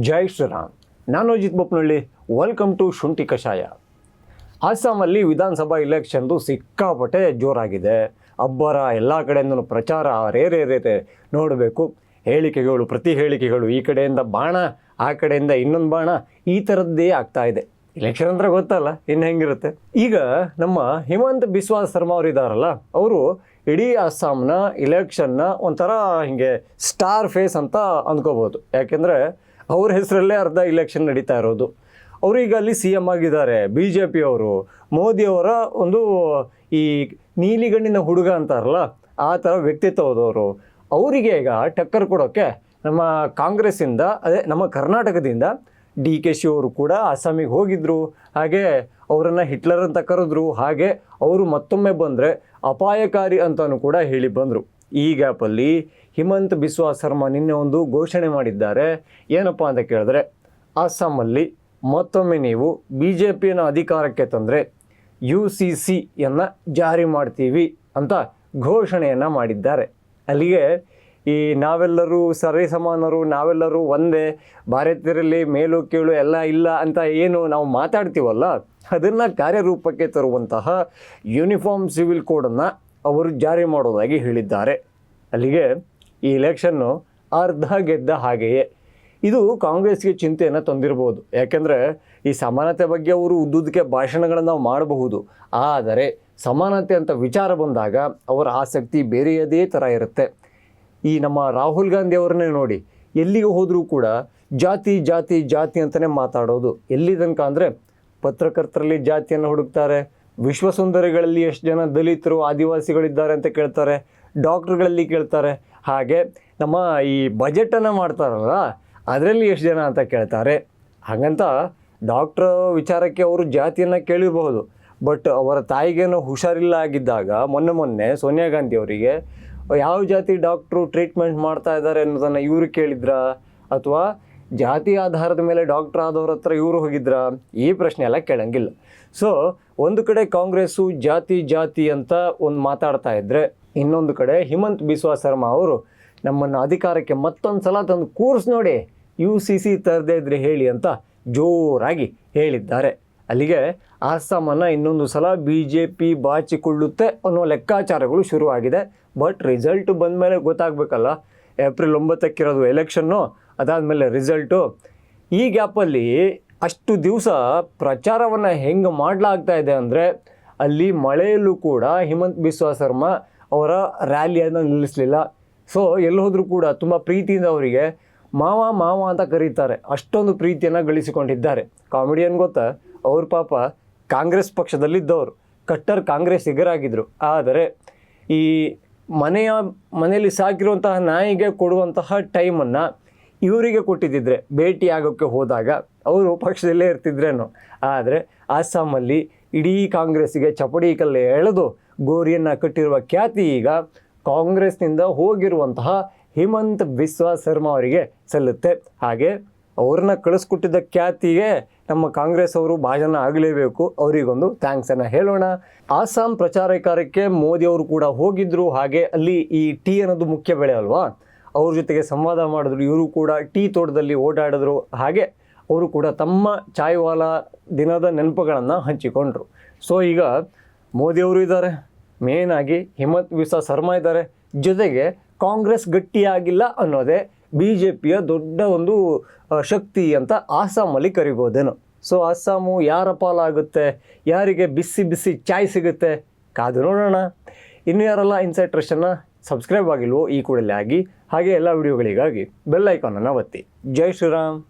ಜೈ ಶ್ರೀರಾಮ್. ನಾನು Ajit ಬೊಪ್ನಳ್ಳಿ. Welcome to ಶುಂಠಿ ಕಷಾಯ. ಅಸ್ಸಾಮಲ್ಲಿ ವಿಧಾನಸಭಾ ಇಲೆಕ್ಷನ್ದು ಸಿಕ್ಕಾಪಟ್ಟೆ ಜೋರಾಗಿದೆ. ಅಬ್ಬರ ಎಲ್ಲ ಕಡೆಯಿಂದಲೂ ಪ್ರಚಾರ ರೇರೆ ನೋಡಬೇಕು. ಹೇಳಿಕೆಗಳು, ಪ್ರತಿ ಹೇಳಿಕೆಗಳು, ಈ ಕಡೆಯಿಂದ ಬಾಣ, ಆ ಕಡೆಯಿಂದ ಇನ್ನೊಂದು ಬಾಣ, ಈ ಥರದ್ದೇ ಆಗ್ತಾ ಇದೆ. ಇಲೆಕ್ಷನ್ ಅಂದರೆ ಗೊತ್ತಲ್ಲ ಇನ್ನು ಹೆಂಗಿರುತ್ತೆ. ಈಗ ನಮ್ಮ ಹಿಮಂತ ಬಿಸ್ವಾ ಶರ್ಮಾ ಅವರು ಇದ್ದಾರಲ್ಲ, ಅವರು ಇಡೀ ಅಸ್ಸಾಂನ ಇಲೆಕ್ಷನ್ನ ಒಂಥರ ಹಿಂಗೆ ಸ್ಟಾರ್ ಫೇಸ್ ಅಂತ ಅಂದ್ಕೋಬೋದು. ಯಾಕೆಂದರೆ ಅವ್ರ ಹೆಸರಲ್ಲೇ ಅರ್ಧ ಇಲೆಕ್ಷನ್ ನಡೀತಾ ಇರೋದು. ಅವರು ಈಗ ಅಲ್ಲಿ ಸಿ ಎಮ್ ಆಗಿದ್ದಾರೆ. BJP ಅವರು, ಮೋದಿಯವರ ಒಂದು ಈ ನೀಲಿಗಣ್ಣಿನ ಹುಡುಗ ಅಂತಾರಲ್ಲ, ಆ ಥರ ವ್ಯಕ್ತಿತ್ವದವರು. ಅವರಿಗೆ ಈಗ ಟಕ್ಕರ್ ಕೊಡೋಕ್ಕೆ ನಮ್ಮ ಕಾಂಗ್ರೆಸ್ಸಿಂದ, ಅದೇ ನಮ್ಮ ಕರ್ನಾಟಕದಿಂದ DK ಅವರು ಕೂಡ ಅಸ್ಸಾಮಿಗೆ ಹೋಗಿದ್ದರು. ಹಾಗೆ ಅವರನ್ನು ಹಿಟ್ಲರ್ ಅಂತ ಕರೆದ್ರು. ಹಾಗೆ ಅವರು ಮತ್ತೊಮ್ಮೆ ಬಂದರೆ ಅಪಾಯಕಾರಿ ಅಂತಲೂ ಕೂಡ ಹೇಳಿ ಬಂದರು. ಈ ಗ್ಯಾಪಲ್ಲಿ ಹಿಮಂತ ಬಿಸ್ವಾ ಶರ್ಮಾ ನಿನ್ನೆ ಒಂದು ಘೋಷಣೆ ಮಾಡಿದ್ದಾರೆ. ಏನಪ್ಪ ಅಂತ ಕೇಳಿದ್ರೆ, ಅಸ್ಸಾಮಲ್ಲಿ ಮತ್ತೊಮ್ಮೆ ನೀವು BJPಯನ್ನು ಅಧಿಕಾರಕ್ಕೆ ತಂದರೆ UCCಯನ್ನು ಜಾರಿ ಮಾಡ್ತೀವಿ ಅಂತ ಘೋಷಣೆಯನ್ನು ಮಾಡಿದ್ದಾರೆ. ಅಲ್ಲಿಗೆ ಈ ನಾವೆಲ್ಲರೂ ಸರಿ ಸಮಾನರು, ನಾವೆಲ್ಲರೂ ಒಂದೇ, ಭಾರತೀಯರಲ್ಲಿ ಮೇಲು ಕೀಳು ಎಲ್ಲ ಇಲ್ಲ ಅಂತ ಏನು ನಾವು ಮಾತಾಡ್ತೀವಲ್ಲ, ಅದನ್ನು ಕಾರ್ಯರೂಪಕ್ಕೆ ತರುವಂತಹ ಯೂನಿಫಾರ್ಮ್ ಸಿವಿಲ್ ಕೋಡನ್ನು ಅವರು ಜಾರಿ ಮಾಡೋದಾಗಿ ಹೇಳಿದ್ದಾರೆ. ಅಲ್ಲಿಗೆ ಈ ಇಲೆಕ್ಷನ್ನು ಅರ್ಧ ಗೆದ್ದ ಹಾಗೆಯೇ. ಇದು ಕಾಂಗ್ರೆಸ್ಗೆ ಚಿಂತೆಯನ್ನು ತಂದಿರ್ಬೋದು. ಯಾಕೆಂದರೆ ಈ ಸಮಾನತೆ ಬಗ್ಗೆ ಅವರು ಉದ್ದುದಕ್ಕೆ ಭಾಷಣಗಳನ್ನು ನಾವು ಮಾಡಬಹುದು. ಆದರೆ ಸಮಾನತೆ ಅಂತ ವಿಚಾರ ಬಂದಾಗ ಅವರ ಆಸಕ್ತಿ ಬೇರೆಯದೇ ಥರ ಇರುತ್ತೆ. ಈ ನಮ್ಮ ರಾಹುಲ್ ಗಾಂಧಿ ಅವ್ರನ್ನೇ ನೋಡಿ, ಎಲ್ಲಿಗೆ ಹೋದರೂ ಕೂಡ ಜಾತಿ ಜಾತಿ ಜಾತಿ ಅಂತಲೇ ಮಾತಾಡೋದು. ಎಲ್ಲಿ ತನಕ ಅಂದರೆ ಪತ್ರಕರ್ತರಲ್ಲಿ ಜಾತಿಯನ್ನು ಹುಡುಕ್ತಾರೆ, ವಿಶ್ವಸುಂದರಿಗಳಲ್ಲಿ ಎಷ್ಟು ಜನ ದಲಿತರು, ಆದಿವಾಸಿಗಳಿದ್ದಾರೆ ಅಂತ ಕೇಳ್ತಾರೆ, ಡಾಕ್ಟ್ರುಗಳಲ್ಲಿ ಕೇಳ್ತಾರೆ, ಹಾಗೆ ನಮ್ಮ ಈ ಬಜೆಟನ್ನು ಮಾಡ್ತಾರಲ್ಲ ಅದರಲ್ಲಿ ಎಷ್ಟು ಜನ ಅಂತ ಕೇಳ್ತಾರೆ. ಹಾಗಂತ ಡಾಕ್ಟ್ರ್ ವಿಚಾರಕ್ಕೆ ಅವರು ಜಾತಿಯನ್ನು ಕೇಳಿರಬಹುದು. ಬಟ್ ಅವರ ತಾಯಿಗೇನೋ ಹುಷಾರಿಲ್ಲ ಆಗಿದ್ದಾಗ ಮೊನ್ನೆ ಸೋನಿಯಾ ಗಾಂಧಿ ಅವರಿಗೆ ಯಾವ ಜಾತಿ ಡಾಕ್ಟ್ರು ಟ್ರೀಟ್ಮೆಂಟ್ ಮಾಡ್ತಾ ಇದ್ದಾರೆ ಅನ್ನೋದನ್ನು ಇವರು ಕೇಳಿದ್ರಾ, ಅಥವಾ ಜಾತಿ ಆಧಾರದ ಮೇಲೆ ಡಾಕ್ಟ್ರ್ ಆದವ್ರ ಹತ್ರ ಇವರು ಹೋಗಿದ್ರಾ? ಈ ಪ್ರಶ್ನೆ ಎಲ್ಲ ಕೇಳಂಗಿಲ್ಲ. ಸೊ ಒಂದು ಕಡೆ ಕಾಂಗ್ರೆಸ್ಸು ಜಾತಿ ಜಾತಿ ಅಂತ ಒಂದು ಮಾತಾಡ್ತಾ ಇದ್ದರೆ, ಇನ್ನೊಂದು ಕಡೆ ಹಿಮಂತ್ ಬಿಸ್ವಾ ಶರ್ಮಾ ಅವರು ನಮ್ಮನ್ನು ಅಧಿಕಾರಕ್ಕೆ ಮತ್ತೊಂದು ಸಲ ತಂದು ಕೂರ್ಸ್ ನೋಡಿ, UCC ತರದೇ ಇದ್ರೆ ಹೇಳಿ ಅಂತ ಜೋರಾಗಿ ಹೇಳಿದ್ದಾರೆ. ಅಲ್ಲಿಗೆ ಅಸ್ಸಾಮನ್ನು ಇನ್ನೊಂದು ಸಲ BJP ಬಾಚಿಕೊಳ್ಳುತ್ತೆ ಅನ್ನೋ ಲೆಕ್ಕಾಚಾರಗಳು ಶುರುವಾಗಿದೆ. ಬಟ್ ರಿಸಲ್ಟು ಬಂದ ಮೇಲೆ ಗೊತ್ತಾಗಬೇಕಲ್ಲ. ಏಪ್ರಿಲ್ 9 ಎಲೆಕ್ಷನ್ನು, ಅದಾದಮೇಲೆ ರಿಸಲ್ಟು. ಈ ಗ್ಯಾಪಲ್ಲಿ ಅಷ್ಟು ದಿವಸ ಪ್ರಚಾರವನ್ನು ಹೆಂಗೆ ಮಾಡಲಾಗ್ತಾ ಇದೆ ಅಂದರೆ, ಅಲ್ಲಿ ಮಳೆಯಲ್ಲೂ ಕೂಡ ಹಿಮಂತ್ ಬಿಸ್ವಾ ಶರ್ಮಾ ಅವರ ರ್ಯಾಲಿಯನ್ನು ನಿಲ್ಲಿಸಲಿಲ್ಲ. ಸೊ ಎಲ್ಲಿ ಹೋದರೂ ಕೂಡ ತುಂಬ ಪ್ರೀತಿಯಿಂದ ಅವರಿಗೆ ಮಾವ ಮಾವ ಅಂತ ಕರೀತಾರೆ. ಅಷ್ಟೊಂದು ಪ್ರೀತಿಯನ್ನು ಗಳಿಸಿಕೊಂಡಿದ್ದಾರೆ. ಕಾಮಿಡಿಯನ್ ಗೊತ್ತಾ, ಅವ್ರ ಪಾಪ ಕಾಂಗ್ರೆಸ್ ಪಕ್ಷದಲ್ಲಿದ್ದವರು, ಕಟ್ಟರ್ ಕಾಂಗ್ರೆಸ್ಸಿಗರಾಗಿದ್ದರು. ಆದರೆ ಈ ಮನೆಯಲ್ಲಿ ಸಾಕಿರುವಂತಹ ನಾಯಿಗೆ ಕೊಡುವಂತಹ ಟೈಮನ್ನು ಇವರಿಗೆ ಕೊಟ್ಟಿದ್ದಿದ್ರೆ, ಭೇಟಿ ಆಗೋಕ್ಕೆ ಹೋದಾಗ ಅವರು ಪಕ್ಷದಲ್ಲೇ ಇರ್ತಿದ್ರೇನೋ. ಆದರೆ ಅಸ್ಸಾಮಲ್ಲಿ ಇಡೀ ಕಾಂಗ್ರೆಸ್ಸಿಗೆ ಚಪಡಿ ಕಲ್ಲೆ ಎಳೆದು ಗೋರಿಯನ್ನು ಕಟ್ಟಿರುವ ಖ್ಯಾತಿ ಈಗ ಕಾಂಗ್ರೆಸ್ನಿಂದ ಹೋಗಿರುವಂತಹ ಹಿಮಂತ್ ಬಿಸ್ವಾ ಶರ್ಮಾ ಅವರಿಗೆ ಸಲ್ಲುತ್ತೆ. ಹಾಗೆ ಅವ್ರನ್ನ ಕಳಿಸ್ಕೊಟ್ಟಿದ್ದ ಖ್ಯಾತಿಗೆ ನಮ್ಮ ಕಾಂಗ್ರೆಸ್ ಅವರು ಭಾಜನ ಆಗಲೇಬೇಕು. ಅವರಿಗೊಂದು ಥ್ಯಾಂಕ್ಸನ್ನು ಹೇಳೋಣ. ಅಸ್ಸಾಂ ಪ್ರಚಾರ ಕಾರ್ಯಕ್ಕೆ ಮೋದಿಯವರು ಕೂಡ ಹೋಗಿದ್ದರು. ಹಾಗೆ ಅಲ್ಲಿ ಈ ಟೀ ಅನ್ನೋದು ಮುಖ್ಯ ಬೆಳೆ ಅಲ್ವಾ, ಅವ್ರ ಜೊತೆಗೆ ಸಂವಾದ ಮಾಡಿದ್ರು. ಇವರು ಕೂಡ ಟೀ ತೋಟದಲ್ಲಿ ಓಡಾಡಿದ್ರು. ಹಾಗೆ ಅವರು ಕೂಡ ತಮ್ಮ ಚಾಯ್ವಾಲ ದಿನದ ನೆನಪುಗಳನ್ನು ಹಂಚಿಕೊಂಡ್ರು. ಸೊ ಈಗ ಮೋದಿಯವರು ಇದ್ದಾರೆ, ಮೇನಾಗಿ ಹಿಮಂತ್ ಬಿಸ್ವಾ ಶರ್ಮಾ ಇದ್ದಾರೆ, ಜೊತೆಗೆ ಕಾಂಗ್ರೆಸ್ ಗಟ್ಟಿಯಾಗಿಲ್ಲ ಅನ್ನೋದೇ BJPಯ ದೊಡ್ಡ ಒಂದು ಶಕ್ತಿ ಅಂತ ಅಸ್ಸಾಮಲ್ಲಿ ಕರಿಬೋದೇನು. ಸೊ ಅಸ್ಸಾಮು ಯಾರ ಪಾಲಾಗುತ್ತೆ, ಯಾರಿಗೆ ಬಿಸಿ ಬಿಸಿ ಚಾಯ್ ಸಿಗುತ್ತೆ, ಕಾದು ನೋಡೋಣ. ಇನ್ನು ಯಾರೆಲ್ಲ ಇನ್ಸೈಟ್ ರಶನ್ನು ಸಬ್ಸ್ಕ್ರೈಬ್ ಆಗಿಲ್ವೋ ಈ ಕೂಡಲೇ ಆಗಿ. ಹಾಗೆ ಎಲ್ಲ ವಿಡಿಯೋಗಳಿಗಾಗಿ ಬೆಲ್ ಐಕಾನನ್ನು ಒತ್ತಿ. ಜೈ ಶ್ರೀರಾಮ್.